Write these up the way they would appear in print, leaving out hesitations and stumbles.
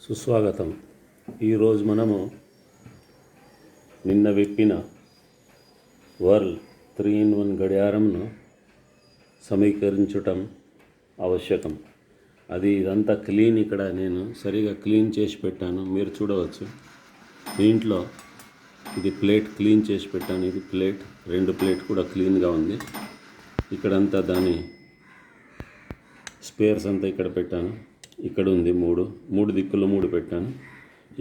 సుస్వాగతం. ఈరోజు మనము నిన్న విప్పిన వర్ల్ 3-in-1 గడియారంను సమీకరించటం ఆవశ్యకం. ఇదంతా క్లీన్, ఇక్కడ నేను సరిగా క్లీన్ చేసి పెట్టాను, మీరు చూడవచ్చు. దీంట్లో ఇది ప్లేట్ క్లీన్ చేసి పెట్టాను, ఇది ప్లేట్, 2 ప్లేట్ కూడా క్లీన్గా ఉంది. ఇక్కడంతా దాని స్పేర్స్ అంతా ఇక్కడ పెట్టాను. ఇక్కడ ఉంది 3 దిక్కులు 3 పెట్టాను.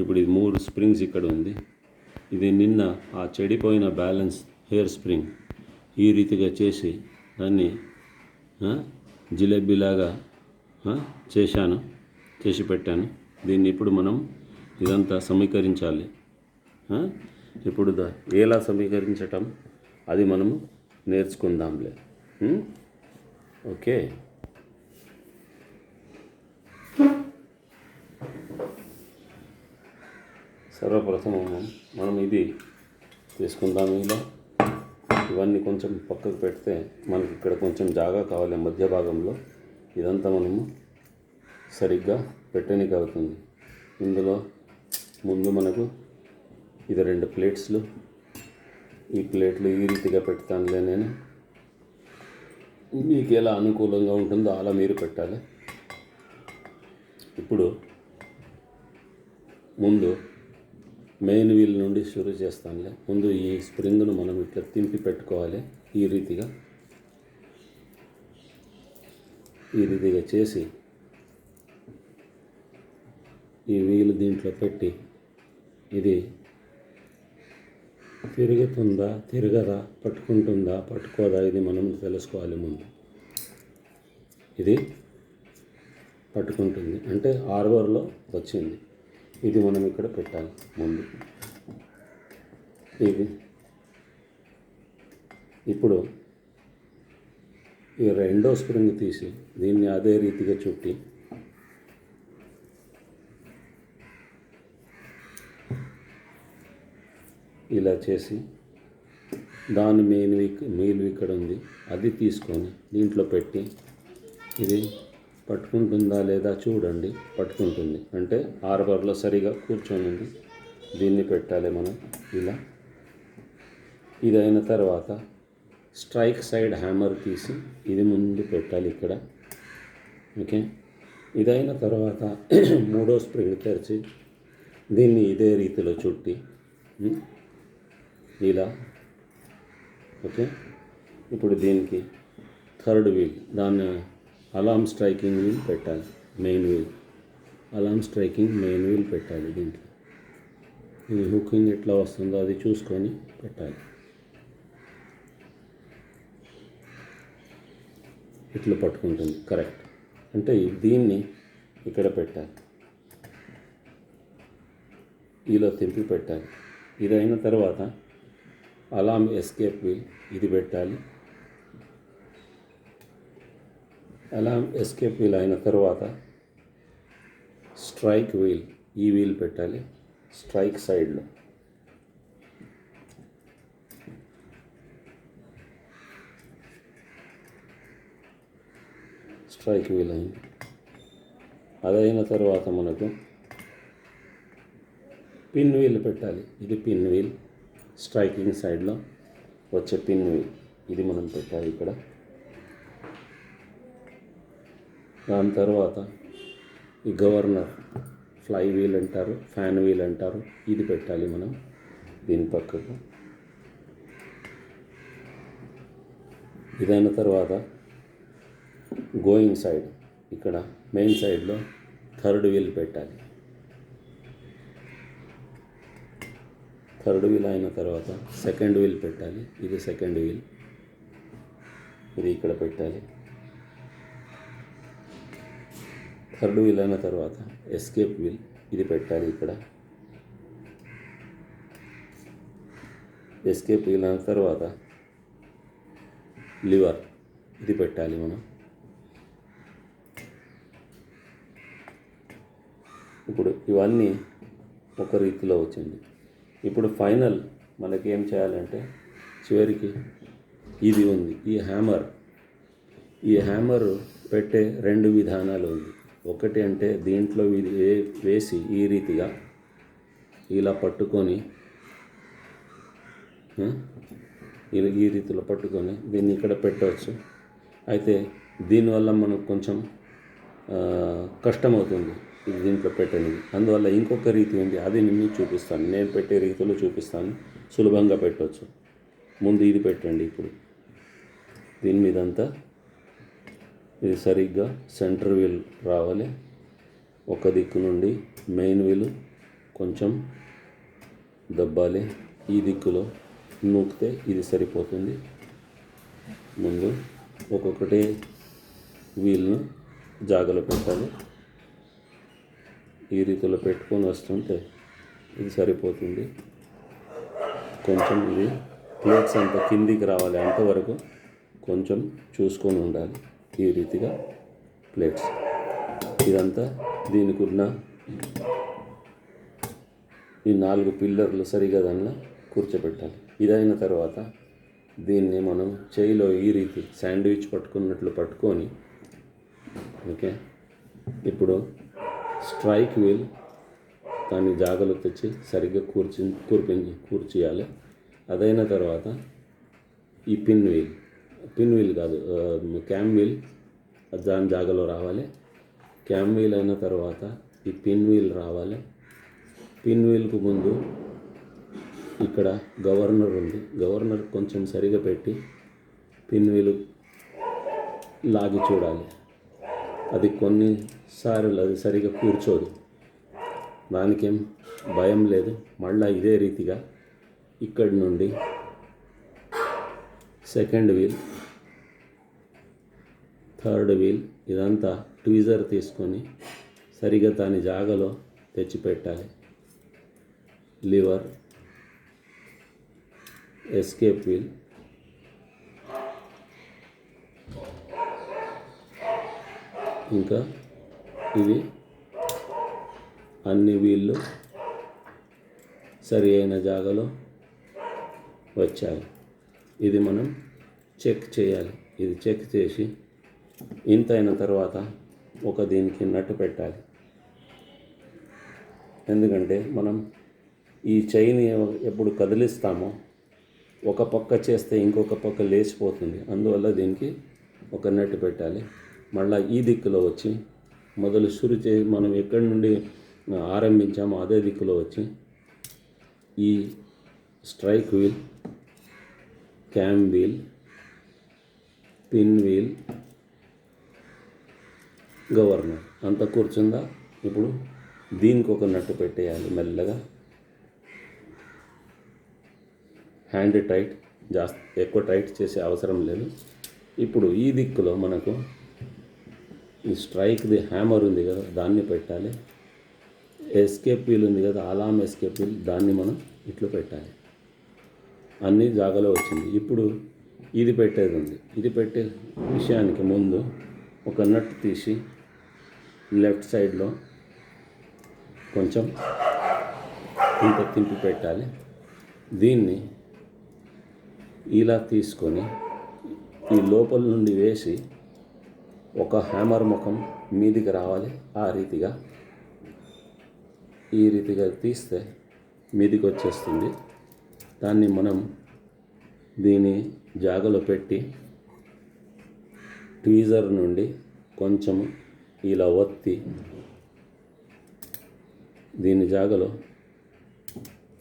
ఇప్పుడు ఇది 3 స్ప్రింగ్స్ ఇక్కడ ఉంది. ఇది నిన్న ఆ చెడిపోయిన బ్యాలెన్స్ హెయిర్ స్ప్రింగ్ ఈ రీతిగా చేసి దాన్ని జిలేబీలాగా చేసి పెట్టాను. దీన్ని ఇప్పుడు మనం ఇదంతా సమీకరించాలి. ఇప్పుడు ఎలా సమీకరించటం అది మనము నేర్చుకుందాంలే. ఓకే. సర్వప్రథమం మనం ఇది తీసుకుందాము. ఇవన్నీ కొంచెం పక్కకు పెడితే మనకి ఇక్కడ కొంచెం జాగా కావాలి మధ్య భాగంలో. ఇదంతా మనము సరిగ్గా పెట్టడానికి అవుతుంది. ఇందులో ముందు మనకు ఇది 2 ప్లేట్స్లు. ఈ ప్లేట్లు ఈ రీతిగా పెడతానులే నేను. మీకు ఎలా అనుకూలంగా ఉంటుందో అలా మీరు పెట్టాలి. ఇప్పుడు ముందు మెయిన్ వీల్ నుండి షురూ చేస్తానులే. ముందు ఈ స్ప్రింగ్ను మనం ఇట్లా తింపి పెట్టుకోవాలి. ఈ రీతిగా చేసి ఈ వీల్ దీంట్లో పెట్టి ఇది తిరుగుతుందా తిరగదా, పట్టుకుంటుందా పట్టుకోదా, ఇది మనం తెలుసుకోవాలి. ముందు ఇది పట్టుకుంటుంది అంటే ఆర్వర్లో వచ్చింది. ఇది మనం ఇక్కడ పెట్టాలి ముందు. ఇది ఇప్పుడు ఈ 2వ స్ప్రింగ్ తీసి దీన్ని అదే రీతిగా చుట్టి ఇలా చేసి దాని మెయిన్ ఇక్కడ ఉంది, అది తీసుకొని దీంట్లో పెట్టి ఇది పట్టుకుంటుందా లేదా చూడండి. పట్టుకుంటుంది అంటే ఆర్వర్లో సరిగా కూర్చొని ఉంది. దీన్ని పెట్టాలి మనం ఇలా. ఇది అయిన తర్వాత స్ట్రైక్ సైడ్ హ్యామర్ తీసి ఇది ముందు పెట్టాలి ఇక్కడ. ఓకే. ఇదైన తర్వాత 3వ స్ప్రింగ్ తెరిచి దీన్ని ఇదే రీతిలో చుట్టి ఇలా. ఓకే. ఇప్పుడు దీనికి 3rd వీల్, దాన్ని అలార్మ్ స్ట్రైకింగ్ వీల్ పెట్టాలి. Main wheel, alarm striking main wheel పెట్టాలి. దీంట్లో ఇది హుకింగ్ ఎట్లా వస్తుందో అది చూసుకొని పెట్టాలి. ఇట్లా పట్టుకుంటుంది కరెక్ట్. అంటే దీన్ని ఇక్కడ పెట్టాలి, ఇలా తింపి పెట్టాలి. ఇది అయిన తర్వాత అలార్మ్ ఎస్కేప్ వీల్ ఇది పెట్టాలి. అలార్మ్ ఎస్కేప్ వీల్ అయిన తర్వాత స్ట్రైక్ వీల్, ఈ వీల్ పెట్టాలి స్ట్రైక్ సైడ్లో. స్ట్రైక్ వీల్ అయింది. అదైన తర్వాత మనకు పిన్ వీల్ పెట్టాలి. ఇది పిన్ వీల్, స్ట్రైకింగ్ సైడ్లో వచ్చే పిన్ వీల్ ఇది మనం పెట్టాలి ఇక్కడ. దాని తర్వాత ఈ గవర్నర్, ఫ్లై వీల్ అంటారు, ఫ్యాన్ వీల్ అంటారు, ఇది పెట్టాలి మనం దీని పక్కకు. ఇదైన తర్వాత గోయింగ్ సైడ్ ఇక్కడ మెయిన్ సైడ్లో 3rd వీల్ పెట్టాలి. 3rd వీల్ అయిన తర్వాత 2nd వీల్ పెట్టాలి. ఇది 2nd వీల్, ఇది ఇక్కడ పెట్టాలి. 3rd వీల్ అయిన తర్వాత ఎస్కేప్ వీల్ ఇది పెట్టాలి ఇక్కడ. ఎస్కేప్ వీల్ అయిన తర్వాత లివర్ ఇది పెట్టాలి మనం. ఇప్పుడు ఇవన్నీ ఒక రీతిలో వచ్చింది. ఇప్పుడు ఫైనల్ మనకి ఏం చేయాలంటే చివరికి ఇది ఉంది, ఈ హ్యామర్ పెట్టే 2 విధానాలు ఉంది. ఒకటి అంటే దీంట్లో ఇది వేసి ఈ రీతిగా ఇలా పట్టుకొని ఇలా ఈ రీతిలో పట్టుకొని దీన్ని ఇక్కడ పెట్టవచ్చు. అయితే దీనివల్ల మనకు కొంచెం కష్టమవుతుంది ఇది దీంట్లో పెట్టడానికి. అందువల్ల ఇంకొక రీతి ఉంది, అది నేను చూపిస్తాను. నేను పెట్టే రీతిలో చూపిస్తాను, సులభంగా పెట్టవచ్చు. ముందు ఇది పెట్టండి. ఇప్పుడు దీని మీదంతా ఇది సరిగ్గా సెంటర్ వీల్ రావాలి. ఒక దిక్కు నుండి మెయిన్ వీల్ కొంచెం దబ్బాలి. ఈ దిక్కులో నూకితే ఇది సరిపోతుంది. ముందు ఒక్కొక్కటి వీల్ను జాగలో పెట్టాలి. ఈ రీతిలో పెట్టుకొని వస్తుంటే ఇది సరిపోతుంది. కొంచెం ఇది ప్లేట్స్ అంతా కిందికి రావాలి, అంతవరకు కొంచెం చూసుకొని ఉండాలి. ఈ రీతిగా ప్లేట్స్ ఇదంతా దీనికి ఉన్న ఈ 4 పిల్లర్లు సరిగా దానిలో కూర్చోబెట్టాలి. ఇదైన తర్వాత దీన్ని మనం చేయిలో ఈ రీతి శాండ్విచ్ పట్టుకున్నట్లు పట్టుకొని, ఓకే, ఇప్పుడు స్ట్రైక్ వీల్ దాన్ని జాగలో తెచ్చి సరిగ్గా కూర్చేయాలి. అదైన తర్వాత ఈ పిన్ వీల్ కాదు, క్యామ్ వీల్ దాని జాగలో రావాలి. క్యామ్ వీల్ అయిన తర్వాత ఈ పిన్ వీల్ రావాలి. పిన్ వీల్కు ముందు ఇక్కడ గవర్నర్ ఉంది. గవర్నర్ కొంచెం సరిగా పెట్టి పిన్ వీలు లాగి చూడాలి. అది కొన్నిసార్లు అది సరిగా కూర్చోదు, దానికేం భయం లేదు. మళ్ళీ ఇదే రీతిగా ఇక్కడి నుండి సెకండ్ వీల్, థర్డ్ వీల్ ఇదంతా ట్వీజర్ తీసుకొని సరిగా దాని జాగలో తెచ్చిపెట్టాలి. లివర్, ఎస్కేప్ వీల్, ఇంకా ఇవి అన్ని వీళ్ళు సరి అయిన జాగలో వచ్చాయి. ఇది మనం చెక్ చేయాలి. ఇది చెక్ చేసి ఇంత అయిన తర్వాత ఒక దీనికి నట్టు పెట్టాలి. ఎందుకంటే మనం ఈ చైన్ ఎప్పుడు కదిలిస్తామో ఒక పక్క చేస్తే ఇంకొక పక్క లేచిపోతుంది. అందువల్ల దీనికి ఒక నట్టు పెట్టాలి. మళ్ళీ ఈ దిక్కులో వచ్చి మొదలు మనం ఎక్కడి నుండి ఆరంభించామో అదే దిక్కులో వచ్చి ఈ strike wheel, cam wheel, pin wheel, governor అంతా కూర్చుందా. ఇప్పుడు దీనికి ఒక నట్టు పెట్టేయాలి మెల్లగా. హ్యాండ్ టైట్, ఎక్కువ టైట్ చేసే అవసరం లేదు. ఇప్పుడు ఈ దిక్కులో మనకు ఈ స్ట్రైక్ది హ్యామర్ ఉంది కదా, దాన్ని పెట్టాలి. ఎస్కేప్ వీల్ ఉంది కదా, అలామ్ ఎస్కేప్ వీల్, దాన్ని మనం ఇట్లా పెట్టాలి. అన్నీ జాగాలో వచ్చింది. ఇప్పుడు ఇది పెట్టేది ఉంది. ఇది పెట్టే విషయానికి ముందు ఒక నట్ తీసి లెఫ్ట్ సైడ్లో కొంచెం ఇంత తింపి పెట్టాలి. దీన్ని ఇలా తీసుకొని ఈ లోపల నుండి వేసి ఒక హ్యామర్ ముఖం మీదికి రావాలి. ఈ రీతిగా తీస్తే మీదికి వచ్చేస్తుంది. దాన్ని మనం దీని జాగలో పెట్టి ట్వీజర్ నుండి కొంచెం ఇలా ఒత్తి దీని జాగలో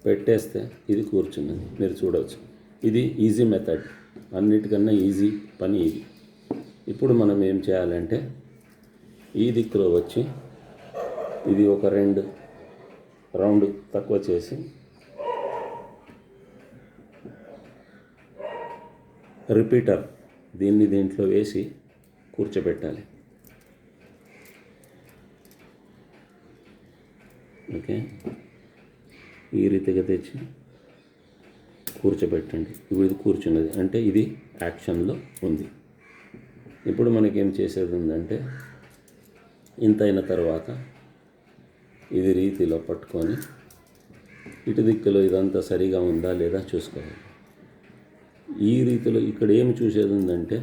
పెట్టేస్తే ఇది కూర్చున్నది. మీరు చూడవచ్చు. ఇది ఈజీ మెథడ్, అన్నిటికన్నా ఈజీ పని ఇది. ఇప్పుడు మనం ఏం చేయాలంటే ఈ దిక్కులో వచ్చి ఇది ఒక 2 రౌండ్ తక్కువ చేసి రిపీటర్ దీంట్లో వేసి కూర్చోబెట్టాలి. ఓకే, ఈ రీతిగా తెచ్చి కూర్చోబెట్టండి. ఇప్పుడు ఇది కూర్చున్నది అంటే ఇది యాక్షన్లో ఉంది. ఇప్పుడు మనకేం చేసేది ఉందంటే ఇంత అయిన తర్వాత ఇది రీతిలో పట్టుకొని ఇటు దిక్కులో ఇదంతా సరిగా ఉందా లేదా చూసుకోవాలి. ఈ రీతిలో ఇక్కడ ఏమి చూసేది ఉందంటే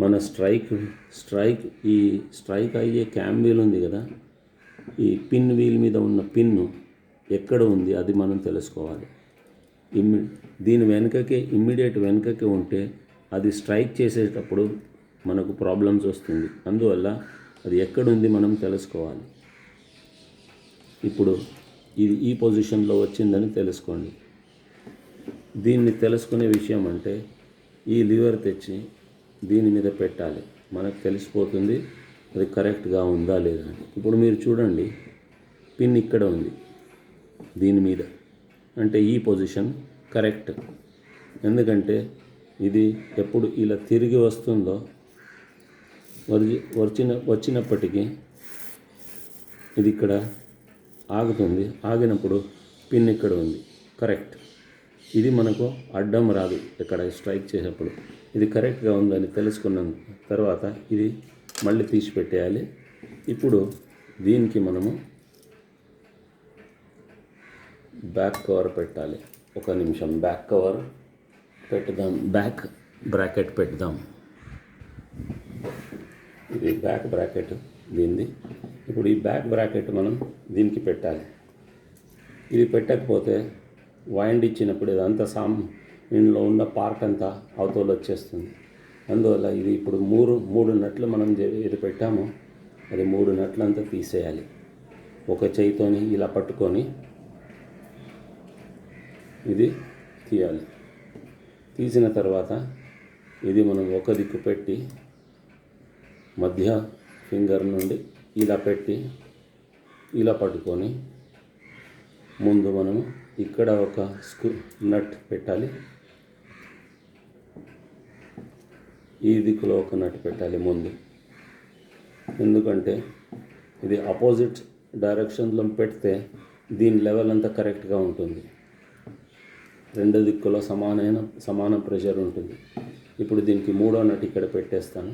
మన స్ట్రైక్ ఈ స్ట్రైక్ అయ్యే క్యామ్ వీల్ ఉంది కదా, ఈ పిన్ వీల్ మీద ఉన్న పిన్ను ఎక్కడ ఉంది అది మనం తెలుసుకోవాలి. దీని వెనుకకే ఇమ్మీడియట్ వెనుకకే ఉంటే అది స్ట్రైక్ చేసేటప్పుడు మనకు ప్రాబ్లమ్స్ వస్తుంది. అందువల్ల అది ఎక్కడుంది మనం తెలుసుకోవాలి. ఇప్పుడు ఇది ఈ పొజిషన్లో వచ్చిందని తెలుసుకోండి. దీన్ని తెలుసుకునే విషయం అంటే ఈ లివర్ తెచ్చి దీని మీద పెట్టాలి, మనకు తెలిసిపోతుంది అది కరెక్ట్గా ఉందా లేదా అని. ఇప్పుడు మీరు చూడండి, పిన్ ఇక్కడ ఉంది దీని మీద, అంటే ఈ పొజిషన్ కరెక్ట్. ఎందుకంటే ఇది ఎప్పుడు ఇలా తిరిగి వస్తుందో వచ్చినప్పటికీ ఇది ఇక్కడ ఆగుతుంది. ఆగినప్పుడు పిన్ ఇక్కడ ఉంది, కరెక్ట్. ఇది మనకు అడ్డం రాదు ఇక్కడ స్ట్రైక్ చేసేటప్పుడు. ఇది కరెక్ట్గా ఉందని తెలుసుకున్న తర్వాత ఇది మళ్ళీ తీసి పెట్టేయాలి. ఇప్పుడు దీనికి మనము బ్యాక్ కవర్ పెట్టాలి. ఒక నిమిషం బ్యాక్ కవర్ పెట్టుదాం, బ్యాక్ బ్రాకెట్ పెడదాం. ఇది బ్యాక్ బ్రాకెట్ దీనిది. ఇప్పుడు ఈ బ్యాక్ బ్రాకెట్ మనం దీనికి పెట్టాలి. ఇది పెట్టకపోతే వైండ్ ఇచ్చినప్పుడు ఇదంతా ఇందులో ఉన్న పార్ట్ అంతా అవతల వచ్చేస్తుంది. అందువల్ల ఇది ఇప్పుడు మూడు నట్లు మనం ఇది పెట్టామో అది 3 నట్లంతా తీసేయాలి. ఒక చేయితోని ఇలా పట్టుకొని ఇది తీయాలి. తీసిన తర్వాత ఇది మనం ఒక దిక్కు పెట్టి మధ్య ఫింగర్ నుండి ఇలా పెట్టి ఇలా పట్టుకొని ముందు మనము ఇక్కడ ఒక నట్ పెట్టాలి, ఈ దిక్కులో ఒక నట్ పెట్టాలి ముందు. ఎందుకంటే ఇది ఆపోజిట్ డైరెక్షన్లో పెడితే దీని లెవెల్ అంతా కరెక్ట్గా ఉంటుంది. 2 దిక్కులో సమాన ప్రెషర్ ఉంటుంది. ఇప్పుడు దీనికి 3వ నట్ ఇక్కడ పెట్టేస్తాను.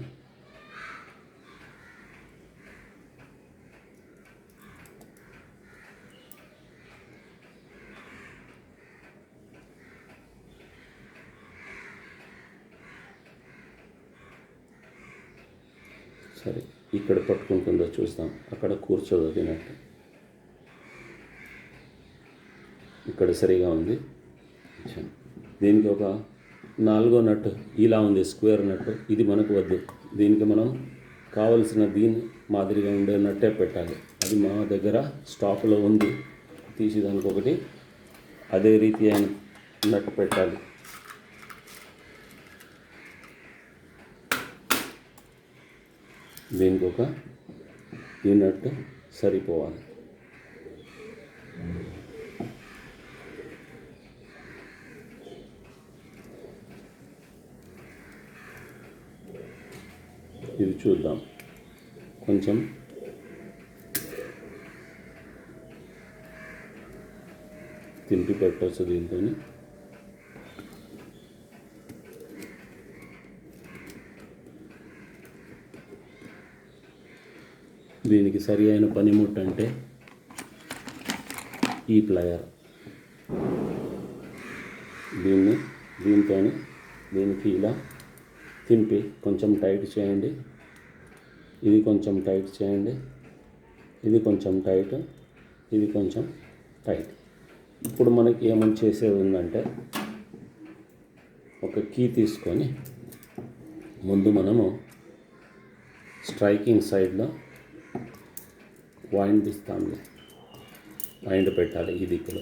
సరే, ఇక్కడ పట్టుకుంటుందో చూస్తాం. అక్కడ కూర్చోదు తినట్టు. ఇక్కడ సరిగా ఉంది. దీనికి ఒక 4వ నట్టు ఇలా ఉంది, స్క్వేర్ నట్టు. ఇది మనకు వద్దు. దీనికి మనం కావలసిన దీని మాదిరిగా ఉండే నట్టే పెట్టాలి. అది మా దగ్గర స్టాక్లో ఉంది. తీసి దానికి ఒకటి అదే రీతి అయిన నట్టు పెట్టాలి. దీనికి ఒక ఈ నట్టు సరిపోవాలి. ఇది చూద్దాం, కొంచెం తింపి పెట్టవచ్చు దీంతో. దీనికి సరి అయిన పనిముట్టు అంటే ఈ ప్లయర్. దీనికి ఇలా తింపి కొంచెం టైట్ చేయండి. ఇది కొంచెం టైట్ చేయండి. ఇది కొంచెం టైట్, ఇది కొంచెం టైట్. ఇప్పుడు మనకి ఏమని చేసేది ఉందంటే ఒక కీ తీసుకొని ముందు మనము స్ట్రైకింగ్ సైడ్లో వైండ్ ఇస్తాము. వైండ్ పెట్టాలి ఈ దిక్కులో.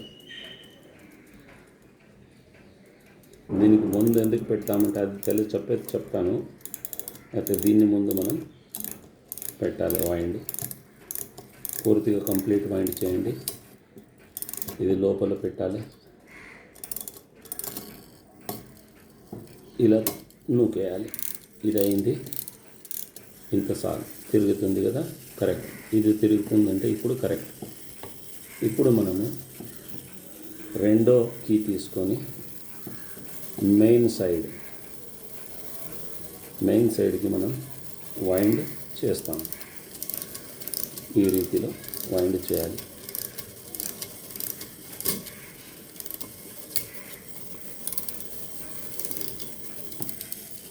దీనికి ముందు ఎందుకు పెడతామంటే అది చెప్తాను. అయితే దీన్ని ముందు మనం పెట్టాలి వైండ్. పూర్తిగా కంప్లీట్ వైండ్ చేయండి. ఇది లోపల పెట్టాలి. ఇలా నూకేయాలి. ఇది అయింది. ఇంతసార్లు తిరుగుతుంది కదా, కరెక్ట్. ఇది తిరుగుతుందంటే ఇప్పుడు కరెక్ట్. ఇప్పుడు మనము 2వ కీ తీసుకొని మెయిన్ సైడ్కి మనం వైండ్ చేస్తాం. ఈ రీతిలో వైండ్ చేయాలి.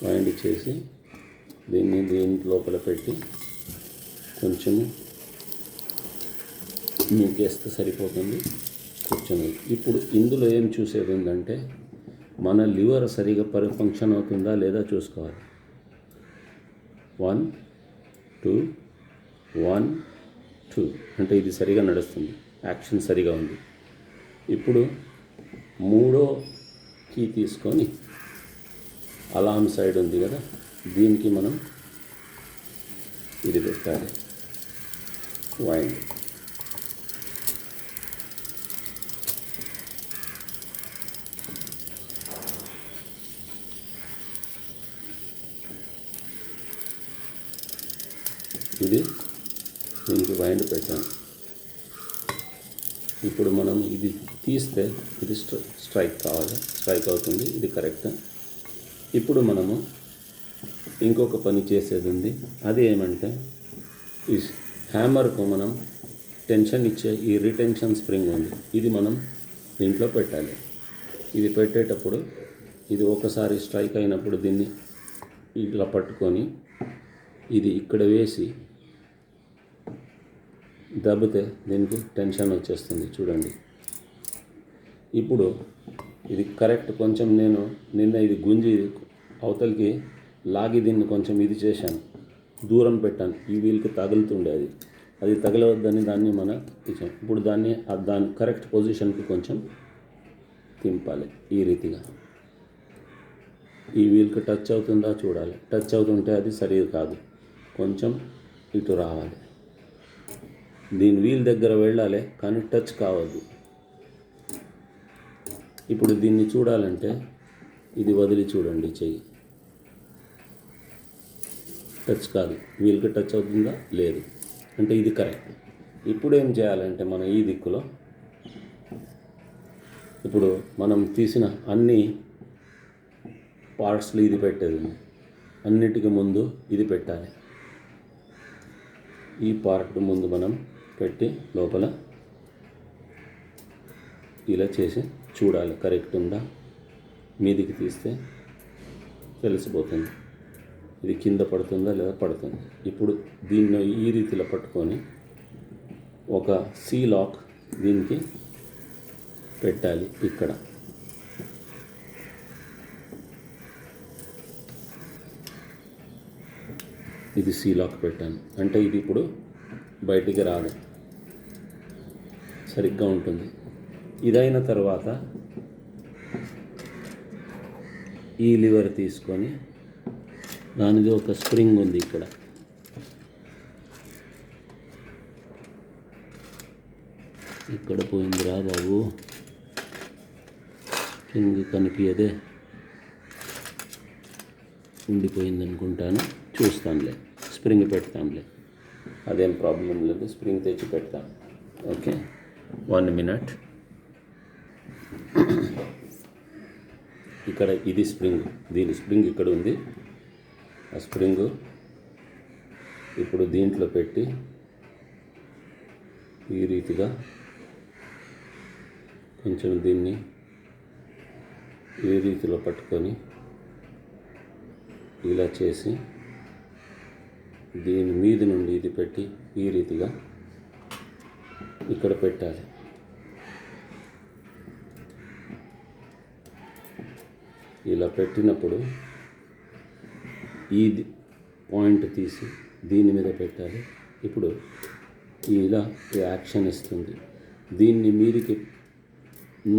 వైండ్ చేసి దీని లోపల పెట్టి కొంచెము నూకేస్తే సరిపోతుంది. కూర్చొని ఇప్పుడు ఇందులో ఏం చూసేది ఉందంటే మన లివర్ సరిగా ఫంక్షన్ అవుతుందా లేదా చూసుకోవాలి. 1 2 1 2 అంటే ఇది సరిగా నడుస్తుంది, యాక్షన్ సరిగా ఉంది. ఇప్పుడు మూడో కీ తీసుకొని అలారం సైడ్ ఉంది కదా, దీనికి మనం ఇది పెట్టాలి. వైండ్ ఇది దీనికి వైండ్ పెట్టాను. ఇప్పుడు మనం ఇది తీస్తే ఇది స్ట్రైక్ కావాలి, స్ట్రైక్ అవుతుంది, ఇది కరెక్ట్. ఇప్పుడు మనము ఇంకొక పని చేసేది ఉంది. అది ఏమంటే ఈ హ్యామర్కు మనం టెన్షన్ ఇచ్చే ఈ రిటెన్షన్ స్ప్రింగ్ ఉంది, ఇది మనం దీంట్లో పెట్టాలి. ఇది పెట్టేటప్పుడు ఇది ఒకసారి స్ట్రైక్ అయినప్పుడు దీన్ని ఇట్లా పట్టుకొని ఇది ఇక్కడ వేసి దబ్బితే దీనికి టెన్షన్ వచ్చేస్తుంది చూడండి. ఇప్పుడు ఇది కరెక్ట్. కొంచెం నేను నిన్న ఇది గుంజి అవతలికి లాగి దీన్ని కొంచెం ఇది చేశాను, దూరం పెట్టాను. ఈ వీల్కి తగులుతుండే అది తగలవద్దని దాన్ని మనం ఇచ్చాం. ఇప్పుడు దాన్ని కరెక్ట్ పొజిషన్కి కొంచెం తింపాలి. ఈ రీతిగా ఈ వీల్కి టచ్ అవుతుందా చూడాలి. టచ్ అవుతుంటే అది సరిగా కాదు, కొంచెం ఇటు రావాలి. దీని వీల్ దగ్గర వెళ్ళాలి కానీ టచ్ కావద్దు. ఇప్పుడు దీన్ని చూడాలంటే ఇది వదిలి చూడండి, చెయ్యి టచ్ కాదు, వీల్కి టచ్ అవుతుందా లేదు అంటే ఇది కరెక్ట్. ఇప్పుడు ఏం చేయాలంటే మనం ఈ దిక్కులో ఇప్పుడు మనం తీసిన అన్ని పార్ట్స్లో ఇది పెట్టేది, అన్నిటికీ ముందు ఇది పెట్టాలి. ఈ పార్ట్ ముందు మనం పెట్టి లోపల ఇలా చేసి చూడాలి కరెక్ట్ ఉందా. మీదికి తీస్తే తెలిసిపోతుంది ఇది కింద పడుతుందా లేదా పడుతుంది. ఇప్పుడు దీన్ని ఈ రీతిలో పట్టుకొని ఒక సీ లాక్ దీనికి పెట్టాలి. ఇక్కడ ఇది సీ లాక్ పెట్టాను అంటే ఇది ఇప్పుడు బయటికి రాదు, సరిగ్గా ఉంటుంది. ఇదైన తర్వాత ఈ లివర్ తీసుకొని దానిది ఒక స్ప్రింగ్ ఉంది ఇక్కడ, ఇక్కడ పోయిందిరా బాబు, కింద కనిపించదే, ఉండిపోయింది అనుకుంటాను. చూస్తానులే, స్ప్రింగ్ పెడతానులే, అదేం ప్రాబ్లం లేదు. స్ప్రింగ్ తెచ్చి పెడతాను. Okay, 1 minute. ఇక్కడ ఇది స్ప్రింగ్, దీని స్ప్రింగ్ ఇక్కడ ఉంది. ఆ స్ప్రింగ్ ఇప్పుడు దీంట్లో పెట్టి ఈ రీతిగా కొంచెం దీన్ని ఈ రీతిలో పట్టుకొని ఇలా చేసి దీని మీద నుండి ఇది పెట్టి ఈ రీతిగా ఇక్కడ పెట్టాలి. ఇలా పెట్టినప్పుడు ఈ పాయింట్ తీసి దీని మీద పెట్టాలి. ఇప్పుడు ఇలా యాక్షన్ ఇస్తుంది. దీన్ని మీదికి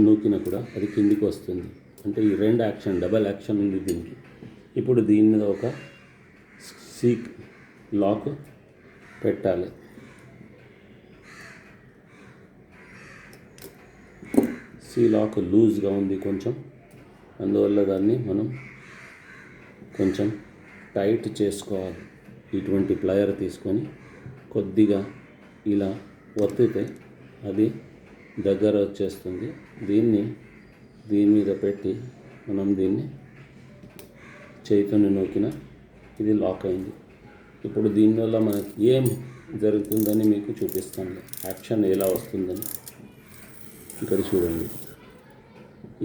నూకిన కూడా అది కిందికి వస్తుంది. అంటే ఈ రెండు యాక్షన్, డబల్ యాక్షన్ ఉంది దీనికి. ఇప్పుడు దీని మీద ఒక సీ లాక్ పెట్టాలి. సీ లాక్ లూజ్గా ఉంది కొంచెం, అందువల్ల దాన్ని మనం కొంచెం టైట్ చేసుకోవాలి. ఇటువంటి ప్లయర్ తీసుకొని కొద్దిగా ఇలా ఒత్తితే అది దగ్గర వచ్చేస్తుంది. దీని మీద పెట్టి మనం దీన్ని చేతిని నూకిన ఇది లాక్ అయింది. ఇప్పుడు దీనివల్ల మనకి ఏం జరుగుతుందని మీకు చూపిస్తాను, యాక్షన్ ఎలా వస్తుందని. ఇక్కడ చూడండి,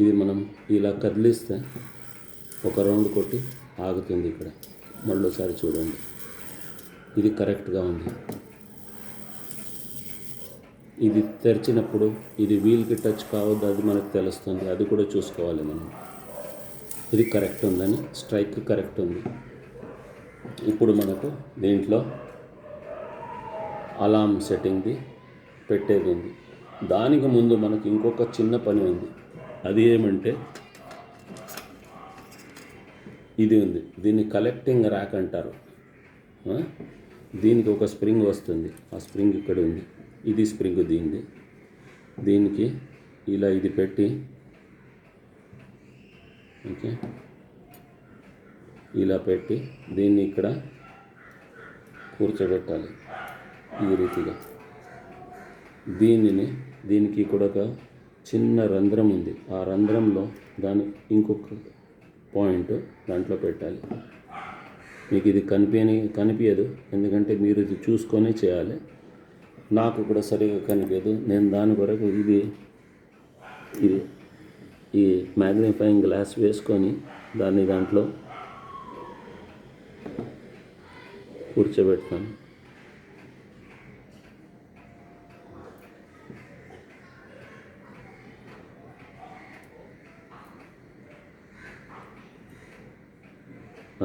ఇది మనం ఇలా కదిలిస్తే ఒక రౌండ్ కొట్టి ఆగుతుంది. ఇక్కడ మళ్ళీసారి చూడండి. ఇది కరెక్ట్గా ఉంది. ఇది తెరిచినప్పుడు ఇది వీల్కి టచ్ కావద్దు, అది మనకు తెలుస్తుంది. అది కూడా చూసుకోవాలి మనం. ఇది కరెక్ట్ ఉందని, స్ట్రైక్ కరెక్ట్ ఉంది. ఇప్పుడు మనకు దీంట్లో అలారం సెట్టింగ్ది పెట్టేది ఉంది. దానికి ముందు మనకు ఇంకొక చిన్న పని ఉంది. అది ఏమంటే ఇది ఉంది. దీన్ని కలెక్టింగ్ ర్యాక్ అంటారు. దీనికి ఒక స్ప్రింగ్ వస్తుంది. ఆ స్ప్రింగ్ ఇక్కడ ఉంది. ఇది స్ప్రింగ్ దీనికి ఇలా ఇది పెట్టి, ఓకే, ఇలా పెట్టి దీన్ని ఇక్కడ కూర్చోబెట్టాలి ఈ రీతిగా. దీనికి ఇక్కడ ఒక చిన్న రంధ్రం ఉంది. ఆ రంధ్రంలో ఇంకొక పాయింట్ దాంట్లో పెట్టాలి. మీకు ఇది కనిపించదు, ఎందుకంటే మీరు ఇది చూసుకొనే చేయాలి. నాకు కూడా సరిగా కనిపించదు. నేను దాని కొరకు ఈ మ్యాగ్నిఫైయింగ్ గ్లాస్ వేసుకొని దాంట్లో కూర్చోబెడతాను.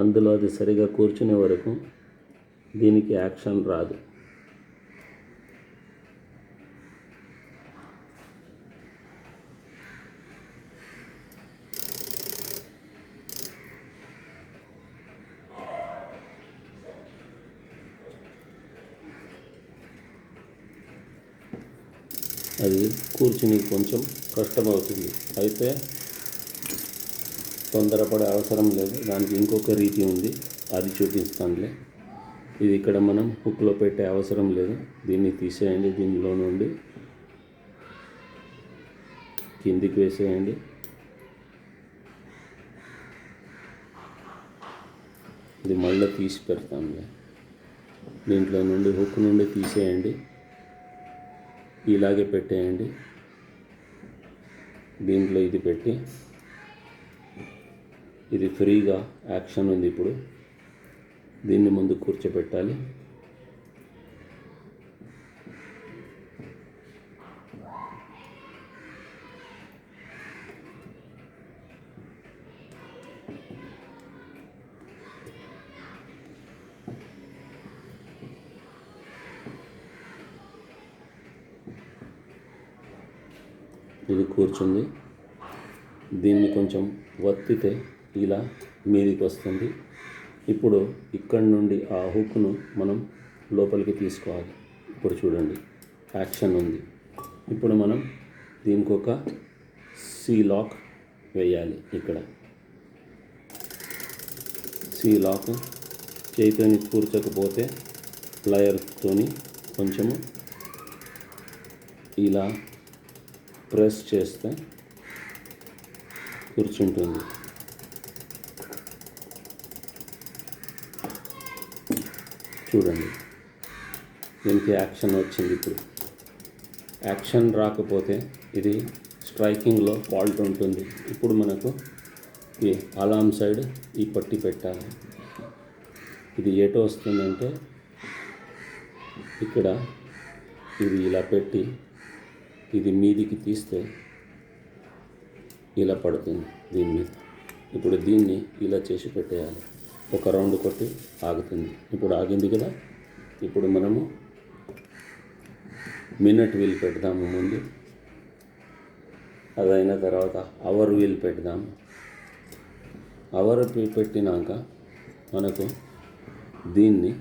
అందులో అది సరిగా కూర్చునే వరకు దీనికి యాక్షన్ రాదు. అది కూర్చుని కొంచెం కష్టమవుతుంది. అయితే తొందరపడే అవసరం లేదు. దానికి ఇంకొక రీతి ఉంది, అది చూపిస్తానులే. ఇది ఇక్కడ మనం హుక్లో పెట్టే అవసరం లేదు. దీన్ని తీసేయండి. దీనిలో నుండి కిందికి వేసేయండి. ఇది మళ్ళీ తీసి పెడతానులే. దీంట్లో నుండి హుక్ నుండి తీసేయండి. ఇలాగే పెట్టేయండి. దీంట్లో ఇది పెట్టి, ఇది ఫ్రీగా యాక్షన్ ఉంది. ఇప్పుడు దీన్ని ముందు కూర్చోబెట్టాలి. ఇది కూర్చుంది. దీన్ని కొంచెం ఒత్తితే ఇలా మీదికి వస్తుంది. ఇప్పుడు ఇక్కడ నుండి ఆ హుక్ను మనం లోపలికి తీసుకోవాలి. ఇప్పుడు చూడండి, యాక్షన్ ఉంది. ఇప్పుడు మనం దీనికి ఒక సీ లాక్ వేయాలి. ఇక్కడ సీ లాక్ చేతిని కూర్చోకపోతే ప్లయర్తోని కొంచెము ఇలా ప్రెస్ చేస్తే కూర్చుంటుంది. చూడండి, దీనికి యాక్షన్ వచ్చింది. ఇప్పుడు యాక్షన్ రాకపోతే ఇది స్ట్రైకింగ్లో ఫాల్ట్ ఉంటుంది. ఇప్పుడు మనకు ఈ అలారం సైడ్ ఈ పట్టి పెట్టాలి. ఇది ఎటో వస్తుందంటే ఇక్కడ ఇది ఇలా పెట్టి ఇది మీదికి తీస్తే ఇలా పడుతుంది దీని మీద. ఇప్పుడు దీన్ని ఇలా చేసి పెట్టేయాలి. ఒక రౌండ్ కొట్టి ఆగుతుంది. ఇప్పుడు ఆగింది కదా. ఇప్పుడు మనము మినిట్ వీల్ పెడదాము ముందు. అదైన తర్వాత అవర్ వీల్ పెడదాము. అవర్ పెట్టినాక మనకు దీన్ని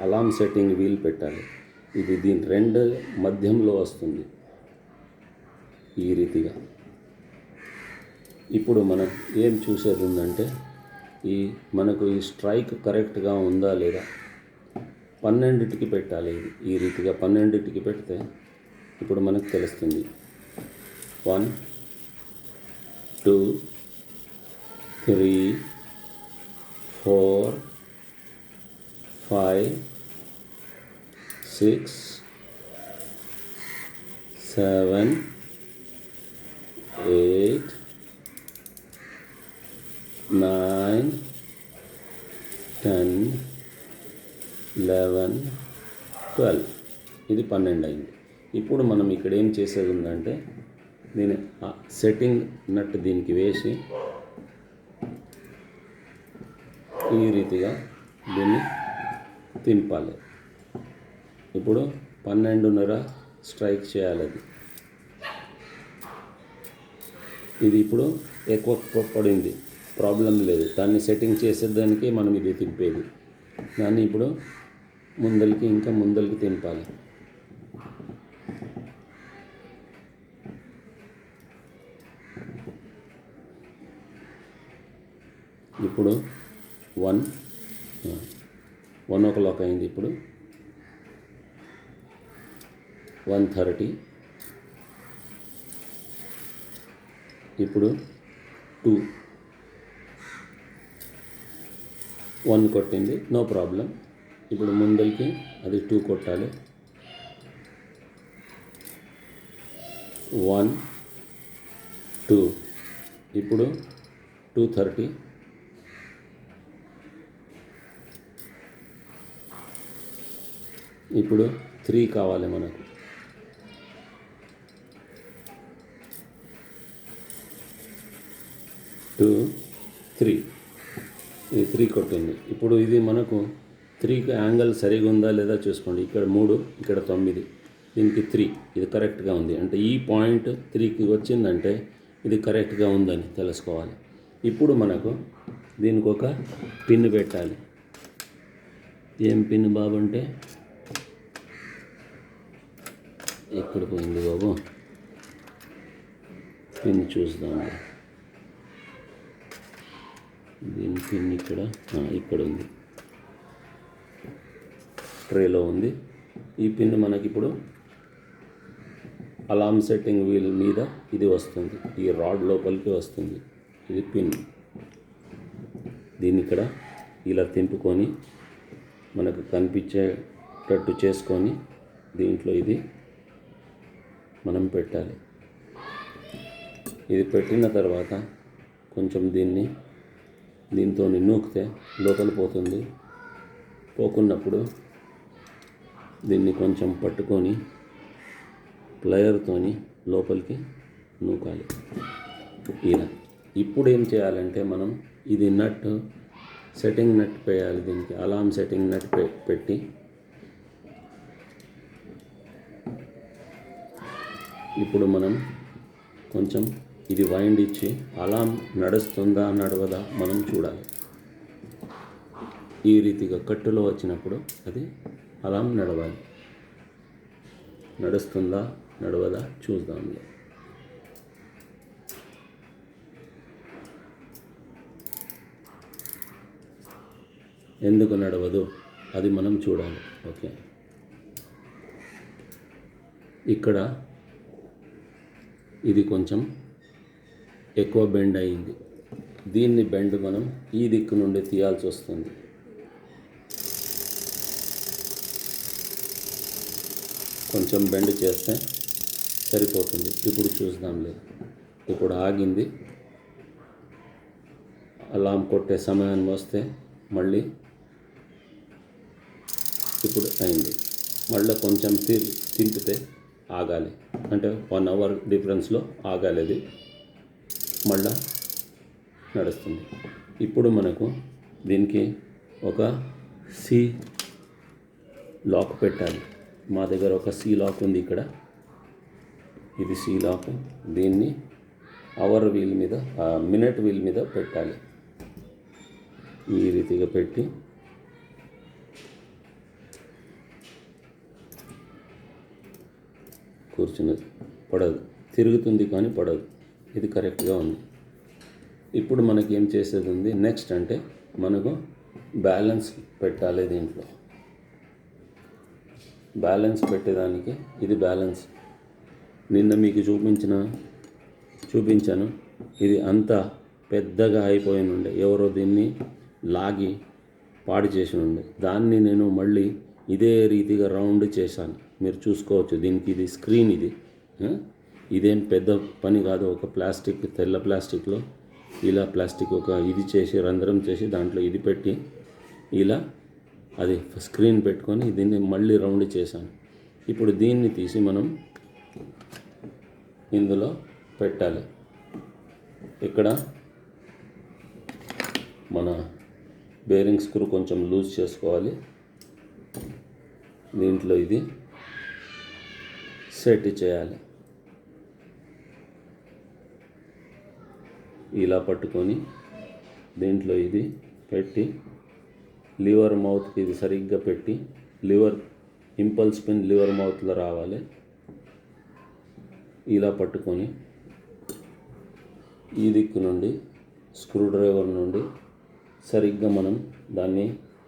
అలారం సెట్టింగ్ వీల్ పెట్టాలి. ఇది దీని రెండు మధ్యంలో వస్తుంది ఈ రీతిగా. ఇప్పుడు మనం ఏం చూసేది ఉందంటే మనకు ఈ స్ట్రైక్ కరెక్ట్గా ఉందా లేదా. 12కి పెట్టాలి. ఈ రీతిగా 12కి పెడితే ఇప్పుడు మనకు తెలుస్తుంది. 1 2 3 4 5 6 7 8 9 10, 11, 12. ఇది 12 అయింది. ఇప్పుడు మనం ఇక్కడ ఏం చేసేది ఉందంటే దీని సెట్టింగ్ నట్ దీనికి వేసి ఈ రీతిగా దీన్ని తింపాలి. ఇప్పుడు 12:30 స్ట్రైక్ చేయాలి. ఇది ఇప్పుడు ఎక్కువ పడింది, ప్రాబ్లం లేదు. దాన్ని సెట్టింగ్ చేసేదానికి మనం ఇది తింపేది. దాన్ని ఇప్పుడు ముందరికి తింపాలి. ఇప్పుడు 1 o'clock అయింది. ఇప్పుడు 1:30. ఇప్పుడు 1 కొట్టింది, నో ప్రాబ్లం. ఇప్పుడు ముందరికి అది 2 కొట్టాలి. 1, 2. ఇప్పుడు 2:30. ఇప్పుడు 3 కావాలి మనకు. 2, 3. ఇది 3 కొట్టింది. ఇప్పుడు ఇది మనకు 3కి యాంగిల్ సరిగా ఉందా లేదా చూసుకోండి. ఇక్కడ 3, ఇక్కడ 9, దీనికి 3. ఇది కరెక్ట్గా ఉంది అంటే ఈ పాయింట్ 3కి వచ్చిందంటే ఇది కరెక్ట్గా ఉందని తెలుసుకోవాలి. ఇప్పుడు మనకు దీనికి ఒక పిన్ పెట్టాలి. ఏం పిన్ బాబు అంటే ఎక్కడ పోయింది బాబు? పిన్ చూద్దాము. దీని పిన్ ఇక్కడ ఉంది, ట్రేలో ఉంది. ఈ పిన్ మనకి ఇప్పుడు అలారం సెట్టింగ్ వీల్ మీద ఇది వస్తుంది, ఈ రాడ్ లోపలికి వస్తుంది. ఇది పిన్. దీన్ని ఇక్కడ ఇలా తింపుకొని మనకు కనిపించేటట్టు చేసుకొని దీంట్లో ఇది మనం పెట్టాలి. ఇది పెట్టిన తర్వాత కొంచెం దీంతో నూకితే లోపల పోతుంది. పోకున్నప్పుడు దీన్ని కొంచెం పట్టుకొని ప్లయర్తోని లోపలికి నూకాలి ఇలా. ఇప్పుడు ఏం చేయాలంటే మనం ఇది సెట్టింగ్ నట్ వేయాలి. దీనికి అలారం సెట్టింగ్ నట్ పెట్టి ఇప్పుడు మనం కొంచెం ఇది వైండ్ ఇచ్చి అలారం నడుస్తుందా నడవదా మనం చూడాలి. ఈ రీతిగా కట్టులో వచ్చినప్పుడు అది అలారం నడవాలి. నడుస్తుందా నడవదా చూద్దాం. ఎందుకు నడవదు అది మనం చూడాలి. ఓకే, ఇక్కడ ఇది కొంచెం ఎక్కువ బెండ్ అయింది. దీన్ని బెండ్ మనం ఈ దిక్కు నుండి తీయాల్సి వస్తుంది. కొంచెం బెండ్ చేస్తే సరిపోతుంది. ఇప్పుడు చూద్దాంలే. ఇప్పుడు ఆగింది. అలారం కొట్టే సమయాన్ని వస్తే మళ్ళీ ఇప్పుడు అయింది. మళ్ళీ కొంచెం తింపితే ఆగాలి. అంటే 1 hour డిఫరెన్స్లో ఆగాలి. అది మళ్ళా నడుస్తుంది. ఇప్పుడు మనకు దీనికి ఒక సి లాక్ పెట్టాలి. మా దగ్గర ఒక సి లాక్ ఉంది ఇక్కడ. ఇది సి లాక్. దీన్ని అవర్ వీల్ మీద మినిట్ వీల్ మీద పెట్టాలి. ఈ రీతిగా పెట్టి కూర్చున్నది. పడదు, తిరుగుతుంది కానీ పడదు. ఇది కరెక్ట్గా ఉంది. ఇప్పుడు మనకి ఏం చేసేది ఉంది నెక్స్ట్ అంటే మనకు బ్యాలెన్స్ పెట్టాలి. దీంట్లో బ్యాలెన్స్ పెట్టేదానికి ఇది బ్యాలెన్స్ నిన్న మీకు చూపించాను. ఇది అంతా పెద్దగా అయిపోయి ఉండే, ఎవరో దీన్ని లాగి పాడు చేసి ఉండే. దాన్ని నేను మళ్ళీ ఇదే రీతిగా రౌండ్ చేశాను. మీరు చూసుకోవచ్చు. దీనికి ఇది స్క్రీన్. ఇదేం పెద్ద పని కాదు. ఒక తెల్ల ప్లాస్టిక్లో ఇలా ప్లాస్టిక్ ఒక ఇది చేసి రంధ్రం చేసి దాంట్లో ఇది పెట్టి ఇలా అది స్క్రీన్ పెట్టుకొని దీన్ని మళ్ళీ రౌండ్ చేశాను. ఇప్పుడు దీన్ని తీసి మనం ఇందులో పెట్టాలి. ఇక్కడ మన బేరింగ్ స్క్రూ కొంచెం లూజ్ చేసుకోవాలి. దీంట్లో ఇది సెట్ చేయాలి. ఇలా పట్టుకొని దీంట్లో ఇది పెట్టి లివర్ మౌత్కి ఇది సరిగ్గా పెట్టి లివర్ ఇంపల్స్ పిన్ లివర్ మౌత్లో రావాలి. ఇలా పట్టుకొని ఈ దిక్కు నుండి స్క్రూ డ్రైవర్ నుండి సరిగ్గా మనం దాన్ని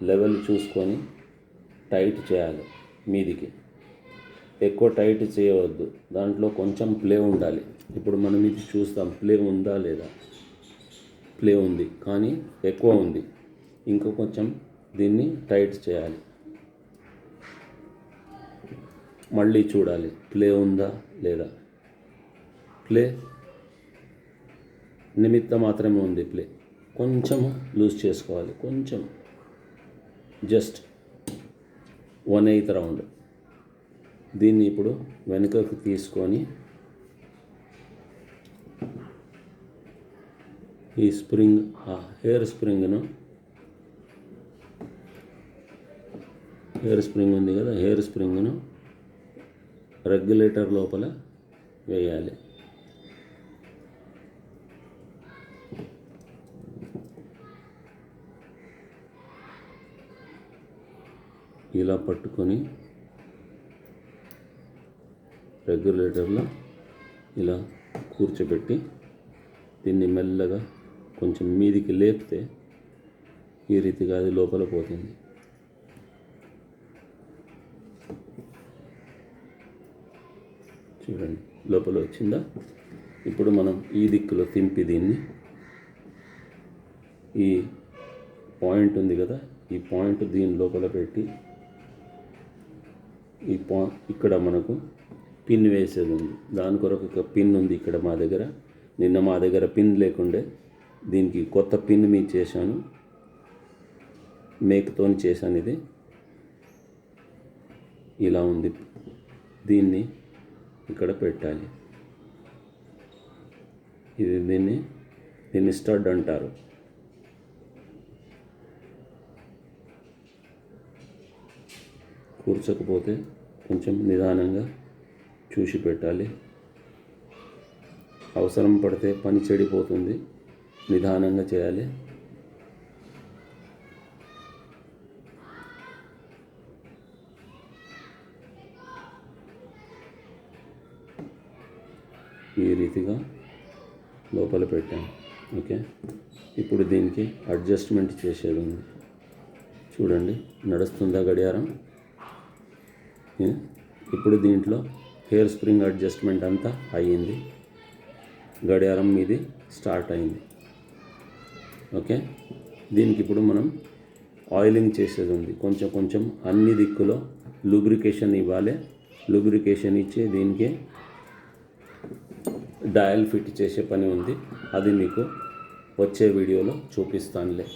లెవెల్ చూసుకొని టైట్ చేయాలి. మీదికి ఎక్కువ టైట్ చేయవద్దు, దాంట్లో కొంచెం ప్లే ఉండాలి. ఇప్పుడు మనం ఇది చూస్తాం, ప్లే ఉందా లేదా. ప్లే ఉంది కానీ ఎక్కువ ఉంది, ఇంకా కొంచెం దీన్ని టైట్ చేయాలి. మళ్ళీ చూడాలి ప్లే ఉందా లేదా. ప్లే నిమిత్తం మాత్రమే ఉంది, ప్లే కొంచెం లూజ్ చేసుకోవాలి. కొంచెం జస్ట్ 1/8 రౌండ్. దీన్ని ఇప్పుడు వెనుకకు తీసుకొని ఈ స్ప్రింగ్ హెయిర్ స్ప్రింగ్ ఉంది కదా, హెయిర్ స్ప్రింగ్ను రెగ్యులేటర్ లోపల వేయాలి. ఇలా పట్టుకొని రెగ్యులేటర్లో ఇలా కూర్చోబెట్టి దీన్ని మెల్లగా కొంచెం మీదికి లేపితే ఈ రీతిగా అది లోపల పోతుంది. చూడండి లోపల వచ్చిందా. ఇప్పుడు మనం ఈ దిక్కులో తింపి దీన్ని ఈ పాయింట్ ఉంది కదా, ఈ పాయింట్ దీని లోపల పెట్టి ఇక్కడ మనకు పిన్ వేసేది ఉంది. దాని కొరకు ఒక పిన్ ఉంది ఇక్కడ మా దగ్గర. నిన్న మా దగ్గర పిన్ లేకుండే దీనికి కొత్త పిన్ మీద చేశాను, మేక్తో చేశాను. ఇది ఇలా ఉంది, దీన్ని ఇక్కడ పెట్టాలి. ఇది దీన్ని స్టడ్ అంటారు. కూర్చోకపోతే కొంచెం నిదానంగా చూసి పెట్టాలి. అవసరం పడితే పని చెడిపోతుంది, నిదానంగా చేయాలి. ఈ రీతిగా లోపల పెట్టాను. ఓకే, ఇప్పుడు దీనికి అడ్జస్ట్మెంట్ చేసేది ఉంది. చూడండి నడుస్తుందా గడియారం. ఇప్పుడు దీంట్లో హెయిర్ స్ప్రింగ్ అడ్జస్ట్మెంట్ అంతా అయ్యింది, గడియారం మీది స్టార్ట్ అయింది. ఓకే, దీనికి ఇప్పుడు మనం ఆయిలింగ్ చేసేది ఉంది. కొంచెం కొంచెం అన్ని దిక్కులో లూబ్రికేషన్ ఇవ్వాలి. లూబ్రికేషన్ ఇచ్చి దీనికి డయల్ ఫిట్ చేసే పని ఉంది. అది మీకు వచ్చే వీడియోలో చూపిస్తానులే.